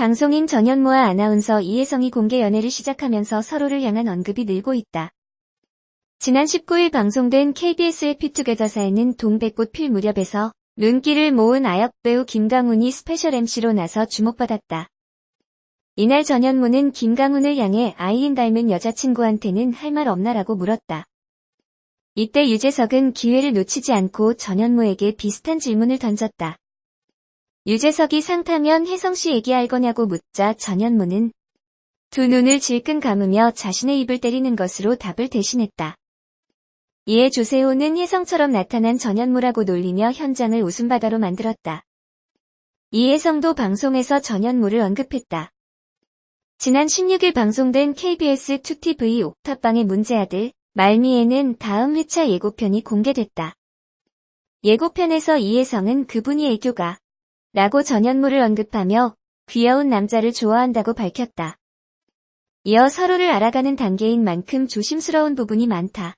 방송인 전현무와 아나운서 이혜성이 공개 연애를 시작하면서 서로를 향한 언급이 늘고 있다. 지난 19일 방송된 KBS의 피투게더사에는 동백꽃 필 무렵에서 눈길을 모은 아역배우 김강훈이 스페셜 MC로 나서 주목받았다. 이날 전현무는 김강훈을 향해 아이린 닮은 여자친구한테는 할 말 없나라고 물었다. 이때 유재석은 기회를 놓치지 않고 전현무에게 비슷한 질문을 던졌다. 유재석이 상타면 혜성씨 얘기할 거냐고 묻자 전현무는 두 눈을 질끈 감으며 자신의 입을 때리는 것으로 답을 대신했다. 이에 조세호는 혜성처럼 나타난 전현무라고 놀리며 현장을 웃음바다로 만들었다. 이혜성도 방송에서 전현무를 언급했다. 지난 16일 방송된 KBS 2TV 옥탑방의 문제아들 말미에는 다음 회차 예고편이 공개됐다. 예고편에서 이혜성은 그분이 애교가 라고 전현무를 언급하며 귀여운 남자를 좋아한다고 밝혔다. 이어 서로를 알아가는 단계인 만큼 조심스러운 부분이 많다.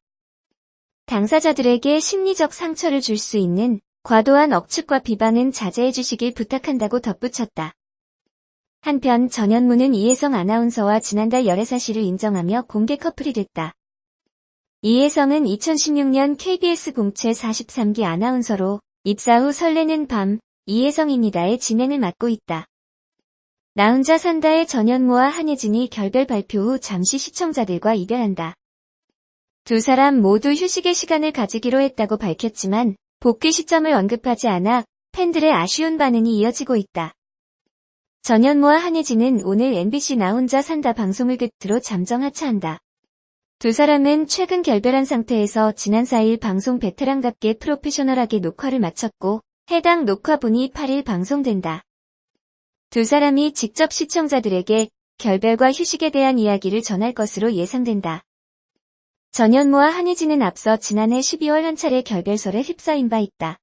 당사자들에게 심리적 상처를 줄 수 있는 과도한 억측과 비방은 자제해 주시길 부탁한다고 덧붙였다. 한편 전현무는 이혜성 아나운서와 지난달 열애 사실을 인정하며 공개 커플이 됐다. 이혜성은 2016년 KBS 공채 43기 아나운서로 입사 후 설레는 밤 이혜성입니다의 진행을 맡고 있다. 나 혼자 산다의 전현무와 한예진이 결별 발표 후 잠시 시청자들과 이별한다. 두 사람 모두 휴식의 시간을 가지기로 했다고 밝혔지만 복귀 시점을 언급하지 않아 팬들의 아쉬운 반응이 이어지고 있다. 전현무와 한예진은 오늘 MBC 나 혼자 산다 방송을 끝으로 잠정 하차한다. 두 사람은 최근 결별한 상태에서 지난 4일 방송 베테랑답게 프로페셔널하게 녹화를 마쳤고 해당 녹화분이 8일 방송된다. 두 사람이 직접 시청자들에게 결별과 휴식에 대한 이야기를 전할 것으로 예상된다. 전현무와 한예진은 앞서 지난해 12월 한 차례 결별설에 휩싸인 바 있다.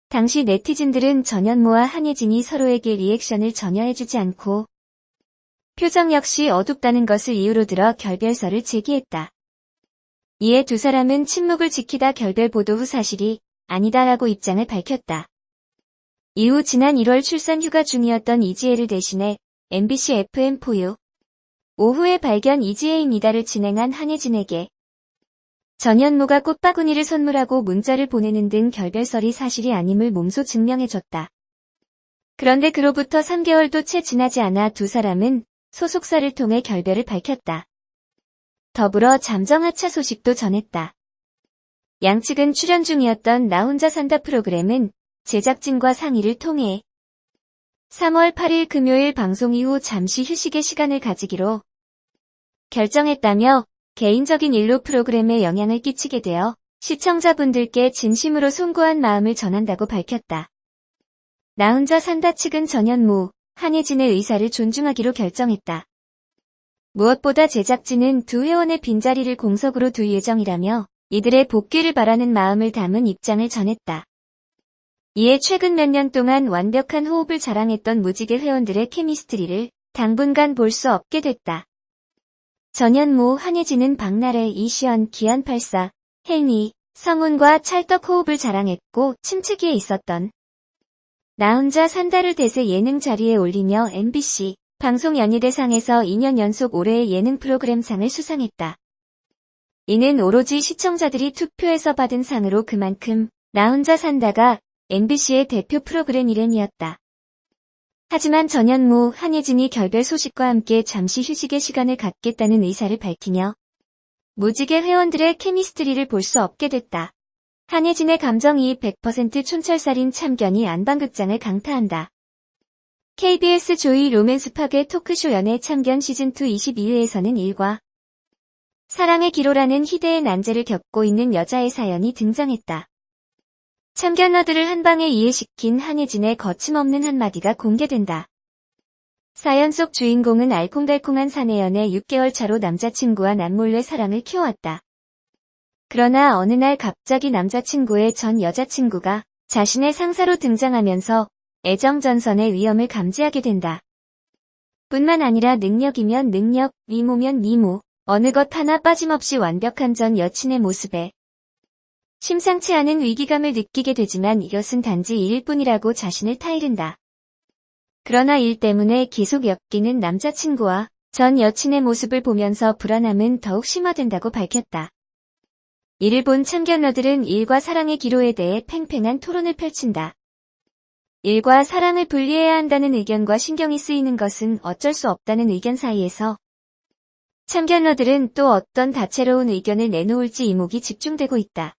당시 네티즌들은 전현무와 한예진이 서로에게 리액션을 전혀 해주지 않고 표정 역시 어둡다는 것을 이유로 들어 결별설을 제기했다. 이에 두 사람은 침묵을 지키다 결별 보도 후 사실이 아니다라고 입장을 밝혔다. 이후 지난 1월 출산 휴가 중이었던 이지혜를 대신해 MBC FM4U 오후에 발견 이지혜입니다를 진행한 한예진에게 전현무가 꽃바구니를 선물하고 문자를 보내는 등 결별설이 사실이 아님을 몸소 증명해줬다. 그런데 그로부터 3개월도 채 지나지 않아 두 사람은 소속사를 통해 결별을 밝혔다. 더불어 잠정하차 소식도 전했다. 양측은 출연 중이었던 나 혼자 산다 프로그램은 제작진과 상의를 통해 3월 8일 금요일 방송 이후 잠시 휴식의 시간을 가지기로 결정했다며 개인적인 일로 프로그램에 영향을 끼치게 되어 시청자분들께 진심으로 송구한 마음을 전한다고 밝혔다. 나 혼자 산다 측은 전현무, 한예진의 의사를 존중하기로 결정했다. 무엇보다 제작진은 두 회원의 빈자리를 공석으로 둘 예정이라며 이들의 복귀를 바라는 마음을 담은 입장을 전했다. 이에 최근 몇 년 동안 완벽한 호흡을 자랑했던 무지개 회원들의 케미스트리를 당분간 볼 수 없게 됐다. 전현무, 한예진은 박나래, 이시연, 기안84, 혜미, 성훈과 찰떡 호흡을 자랑했고 침체기에 있었던 나 혼자 산다를 대세 예능 자리에 올리며 MBC 방송연예대상에서 2년 연속 올해의 예능 프로그램상을 수상했다. 이는 오로지 시청자들이 투표해서 받은 상으로 그만큼 나 혼자 산다가 MBC의 대표 프로그램 일행이었다. 하지만 전현무, 한예진이 결별 소식과 함께 잠시 휴식의 시간을 갖겠다는 의사를 밝히며 무지개 회원들의 케미스트리를 볼 수 없게 됐다. 한예진의 감정이입 100% 촌철살인 참견이 안방극장을 강타한다. KBS 조이 로맨스 파괴 토크쇼 연애 참견 시즌2 22회에서는 일과 사랑의 기로라는 희대의 난제를 겪고 있는 여자의 사연이 등장했다. 참견러들을 한방에 이해시킨 한예진의 거침없는 한마디가 공개된다. 사연 속 주인공은 알콩달콩한 사내연애 6개월 차로 남자친구와 남몰래 사랑을 키워왔다. 그러나 어느 날 갑자기 남자친구의 전 여자친구가 자신의 상사로 등장하면서 애정전선의 위험을 감지하게 된다. 뿐만 아니라 능력이면 능력, 미모면 미모, 어느 것 하나 빠짐없이 완벽한 전 여친의 모습에 심상치 않은 위기감을 느끼게 되지만 이것은 단지 일일 뿐이라고 자신을 타이른다. 그러나 일 때문에 계속 엮이는 남자친구와 전 여친의 모습을 보면서 불안함은 더욱 심화된다고 밝혔다. 이를 본 참견러들은 일과 사랑의 기로에 대해 팽팽한 토론을 펼친다. 일과 사랑을 분리해야 한다는 의견과 신경이 쓰이는 것은 어쩔 수 없다는 의견 사이에서 참견러들은 또 어떤 다채로운 의견을 내놓을지 이목이 집중되고 있다.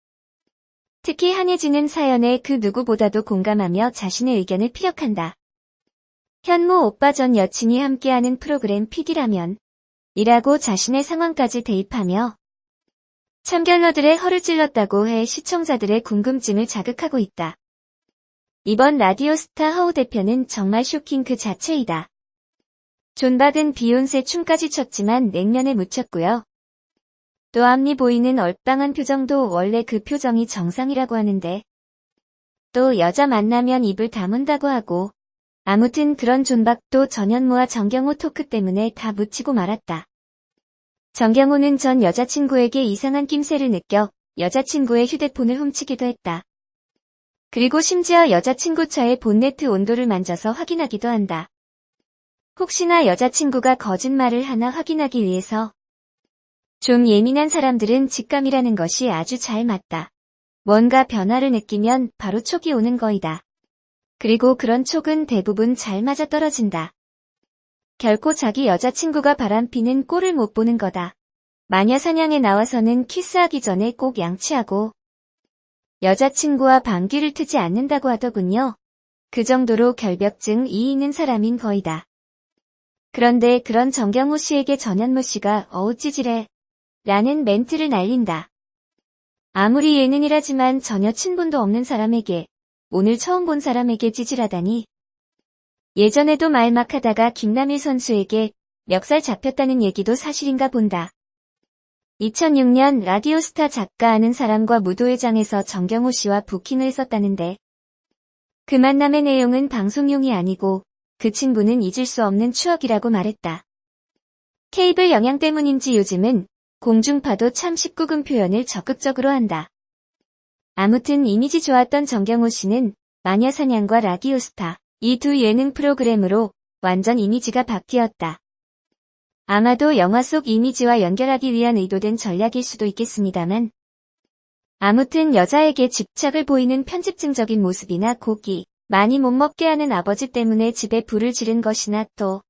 특히 한혜진은 사연에 그 누구보다도 공감하며 자신의 의견을 피력한다. 현모 오빠 전 여친이 함께하는 프로그램 PD라면 이라고 자신의 상황까지 대입하며 참견러들의 허를 찔렀다고 해 시청자들의 궁금증을 자극하고 있다. 이번 라디오스타 허우 대표는 정말 쇼킹 그 자체이다. 존박은 비욘세 춤까지 췄지만 냉면에 묻혔고요. 또 앞니 보이는 얼빵한 표정도 원래 그 표정이 정상이라고 하는데 또 여자 만나면 입을 다문다고 하고 아무튼 그런 존박도 전현무와 정경호 토크 때문에 다 묻히고 말았다. 정경호는 전 여자친구에게 이상한 낌새를 느껴 여자친구의 휴대폰을 훔치기도 했다. 그리고 심지어 여자친구 차의 본네트 온도를 만져서 확인하기도 한다. 혹시나 여자친구가 거짓말을 하나 확인하기 위해서. 좀 예민한 사람들은 직감이라는 것이 아주 잘 맞다. 뭔가 변화를 느끼면 바로 촉이 오는 거이다. 그리고 그런 촉은 대부분 잘 맞아떨어진다. 결코 자기 여자친구가 바람피는 꼴을 못 보는 거다. 마녀사냥에 나와서는 키스하기 전에 꼭 양치하고 여자친구와 방귀를 트지 않는다고 하더군요. 그 정도로 결벽증이 있는 사람인 거이다. 그런데 그런 정경호 씨에게 전현무 씨가 어우 찌질해 라는 멘트를 날린다. 아무리 예능이라지만 전혀 친분도 없는 사람에게 오늘 처음 본 사람에게 찌질하다니. 예전에도 말 막 하다가 김남일 선수에게 멱살 잡혔다는 얘기도 사실인가 본다. 2006년 라디오스타 작가 아는 사람과 무도회장에서 정경호 씨와 부킹을 했었다는데 그 만남의 내용은 방송용이 아니고 그 친분은 잊을 수 없는 추억이라고 말했다. 케이블 영향 때문인지 요즘은 공중파도 참 19금 표현을 적극적으로 한다. 아무튼 이미지 좋았던 정경호 씨는 마녀사냥과 라디오스타 이 두 예능 프로그램으로 완전 이미지가 바뀌었다. 아마도 영화 속 이미지와 연결하기 위한 의도된 전략일 수도 있겠습니다만 아무튼 여자에게 집착을 보이는 편집증적인 모습이나 고기 많이 못 먹게 하는 아버지 때문에 집에 불을 지른 것이나 또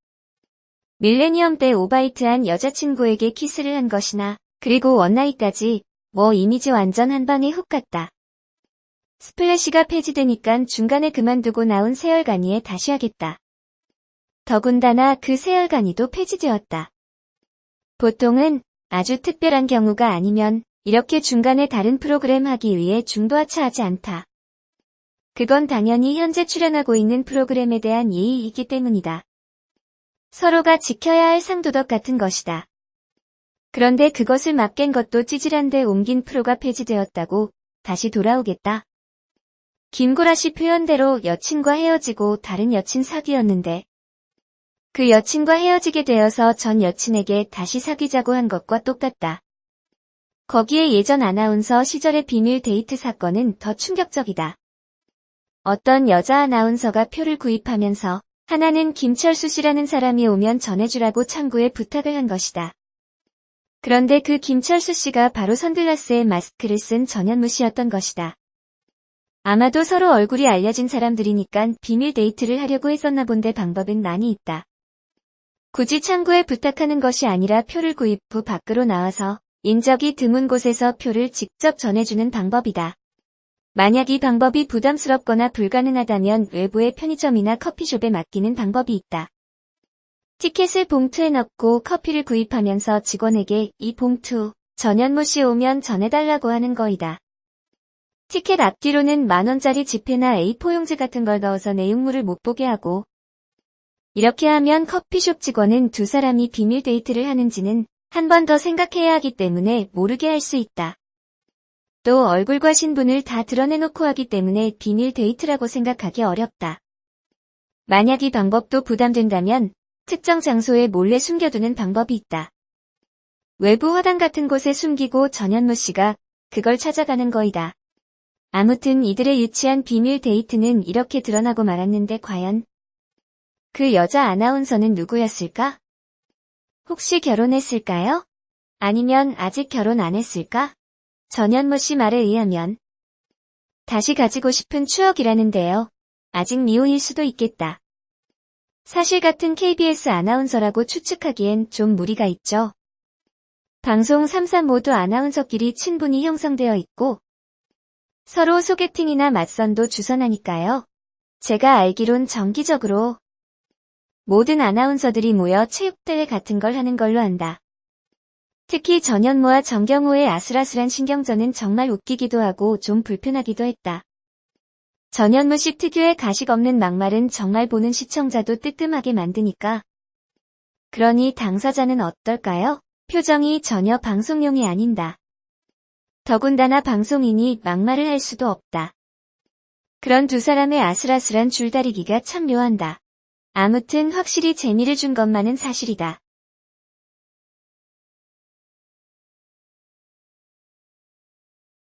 밀레니엄 때 오바이트한 여자친구에게 키스를 한 것이나 그리고 원나잇까지 뭐 이미지 완전 한 방에 훅 갔다. 스플래시가 폐지되니깐 중간에 그만두고 나온 세월간이에 다시 하겠다. 더군다나 그 세월간이도 폐지되었다. 보통은 아주 특별한 경우가 아니면 이렇게 중간에 다른 프로그램 하기 위해 중도하차하지 않다. 그건 당연히 현재 출연하고 있는 프로그램에 대한 예의이기 때문이다. 서로가 지켜야 할 상도덕 같은 것이다. 그런데 그것을 막깬 것도 찌질한데 옮긴 프로가 폐지되었다고 다시 돌아오겠다. 김구라 씨 표현대로 여친과 헤어지고 다른 여친 사귀었는데 그 여친과 헤어지게 되어서 전 여친에게 다시 사귀자고 한 것과 똑같다. 거기에 예전 아나운서 시절의 비밀 데이트 사건은 더 충격적이다. 어떤 여자 아나운서가 표를 구입하면서 하나는 김철수 씨라는 사람이 오면 전해주라고 창구에 부탁을 한 것이다. 그런데 그 김철수 씨가 바로 선글라스에 마스크를 쓴 전현무 씨였던 것이다. 아마도 서로 얼굴이 알려진 사람들이니깐 비밀 데이트를 하려고 했었나 본데 방법은 많이 있다. 굳이 창구에 부탁하는 것이 아니라 표를 구입 후 밖으로 나와서 인적이 드문 곳에서 표를 직접 전해주는 방법이다. 만약 이 방법이 부담스럽거나 불가능하다면 외부의 편의점이나 커피숍에 맡기는 방법이 있다. 티켓을 봉투에 넣고 커피를 구입하면서 직원에게 이 봉투 전현무 씨 오면 전해달라고 하는 거이다. 티켓 앞뒤로는 만원짜리 지폐나 A4 용지 같은 걸 넣어서 내용물을 못 보게 하고 이렇게 하면 커피숍 직원은 두 사람이 비밀 데이트를 하는지는 한 번 더 생각해야 하기 때문에 모르게 할 수 있다. 또 얼굴과 신분을 다 드러내놓고 하기 때문에 비밀 데이트라고 생각하기 어렵다. 만약 이 방법도 부담된다면 특정 장소에 몰래 숨겨두는 방법이 있다. 외부 화단 같은 곳에 숨기고 전현무 씨가 그걸 찾아가는 거이다. 아무튼 이들의 유치한 비밀 데이트는 이렇게 드러나고 말았는데 과연 그 여자 아나운서는 누구였을까? 혹시 결혼했을까요? 아니면 아직 결혼 안 했을까? 전현무 씨 말에 의하면 다시 가지고 싶은 추억이라는데요. 아직 미혼일 수도 있겠다. 사실 같은 KBS 아나운서라고 추측하기엔 좀 무리가 있죠. 방송 3사 모두 아나운서끼리 친분이 형성되어 있고 서로 소개팅이나 맞선도 주선하니까요. 제가 알기론 정기적으로 모든 아나운서들이 모여 체육대회 같은 걸 하는 걸로 안다. 특히 전현무와 정경호의 아슬아슬한 신경전은 정말 웃기기도 하고 좀 불편하기도 했다. 전현무 씨 특유의 가식 없는 막말은 정말 보는 시청자도 뜨끔하게 만드니까. 그러니 당사자는 어떨까요? 표정이 전혀 방송용이 아닌다. 더군다나 방송인이 막말을 할 수도 없다. 그런 두 사람의 아슬아슬한 줄다리기가 참 묘한다. 아무튼 확실히 재미를 준 것만은 사실이다.